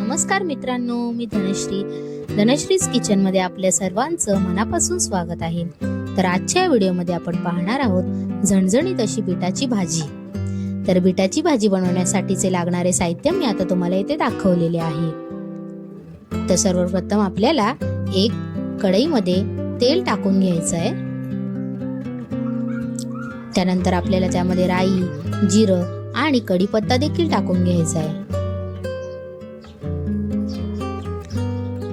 नमस्कार मित्रांनो, मी धनश्रीज किचनमध्ये आपल्या सर्वांचं मनापासून स्वागत आहे। तर आजच्या व्हिडिओमध्ये आपण पाहणार आहोत झणझणीत अशी बीटाची भाजी। तर बीटाची भाजी बनवण्यासाठीचे लागणारे साहित्य मी आता तुम्हाला इथे दाखवलेले आहे। तर सर्वप्रथम आपल्याला एक कढईमध्ये तेल टाकून घ्यायचं आहे। त्यानंतर आपल्याला त्यामध्ये राई, जिरं आणि कढीपत्ता देखील टाकून घ्यायचा आहे।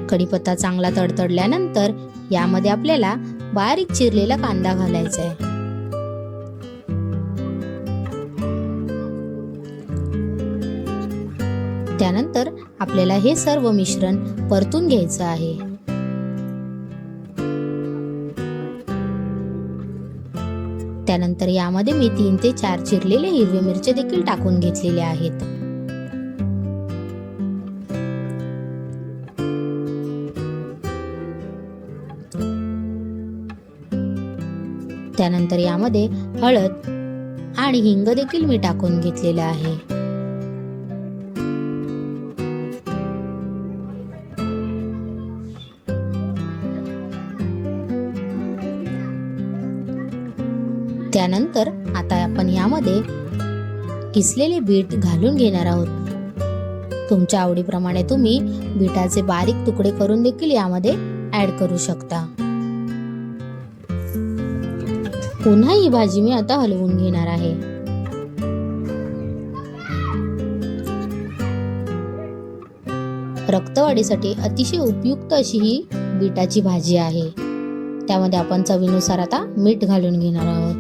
कढीपत्ता चांगला तडतडल्यानंतर यामध्ये आपल्याला बारीक चिरलेला कांदा घालायचा आहे। त्यानंतर आपल्याला हे सर्व मिश्रण परतून घ्यायचं आहे। त्यानंतर यामध्ये मी 3 ते 4 चिरलेले हिरवे मिरची देखील टाकून घेतलेले आहेत। त्यानंतर यामध्ये हळद आणि हिंग देखील मी टाकून घेतलेले आहे। त्यानंतर आता आपण यामध्ये किसलेले बीट घालून घेणार आहोत। तुमच्या आवडीप्रमाणे तुम्ही बीटाचे बारीक तुकडे करून देखील यामध्ये ऍड करू शकता। पुन्हा ही भाजी मी आता हलवून घेणार आहे। रक्तवाढीसाठी अतिशय उपयुक्त अशी ही बीटाची भाजी आहे। त्यामध्ये आपण चवीनुसार आता मीठ घालून घेणार आहोत।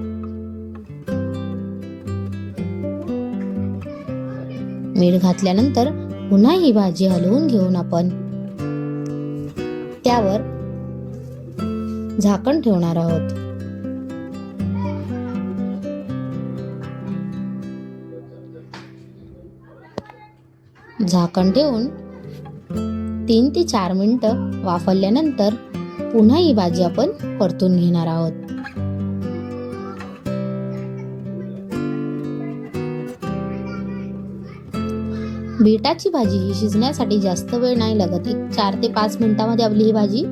मीठ घातल्यानंतर पुन्हा ही भाजी हलवून घेऊन आपण त्यावर झाकण ठेवणार आहोत। झाकण ठेवून 3 ते 4 मिनिटं वाफवल्यानंतर पुन्हा ही भाजी आपण परतून घेणार आहोत। बीटाची भाजी ही शिजण्यासाठी जास्त वेळ नाही लागत। 4 ते 5 मिनिटांमध्ये आपली ही भाजी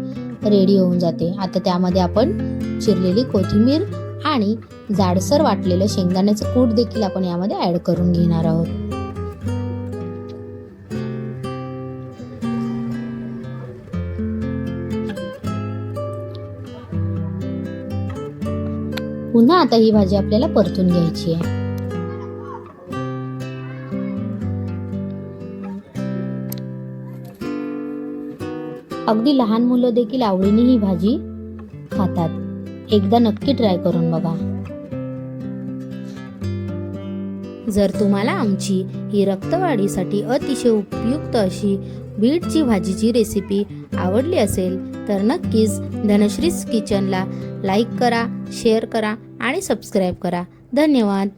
रेडी होऊन जाते। आता त्यामध्ये आपण चिरलेली कोथिंबीर आणि जाडसर वाटलेलं शेंगदाण्याचं कूट देखील आपण यामध्ये ऍड करून घेणार आहोत। पुन्हा आता ही भाजी आपल्याला परतून घ्यायची आहे। अगदी लहान मुलं देखील आवडीने ही भाजी खातात। एकदा नक्की ट्राय करून बघा। जर तुम्हाला आमची ही रक्तवाढीसाठी अतिशय उपयुक्त अशी बीटची भाजीची रेसिपी आवडली असेल तर नक्कीच धनश्रीज किचनला लाईक करा, शेअर करा आणि सबस्क्राईब करा। धन्यवाद।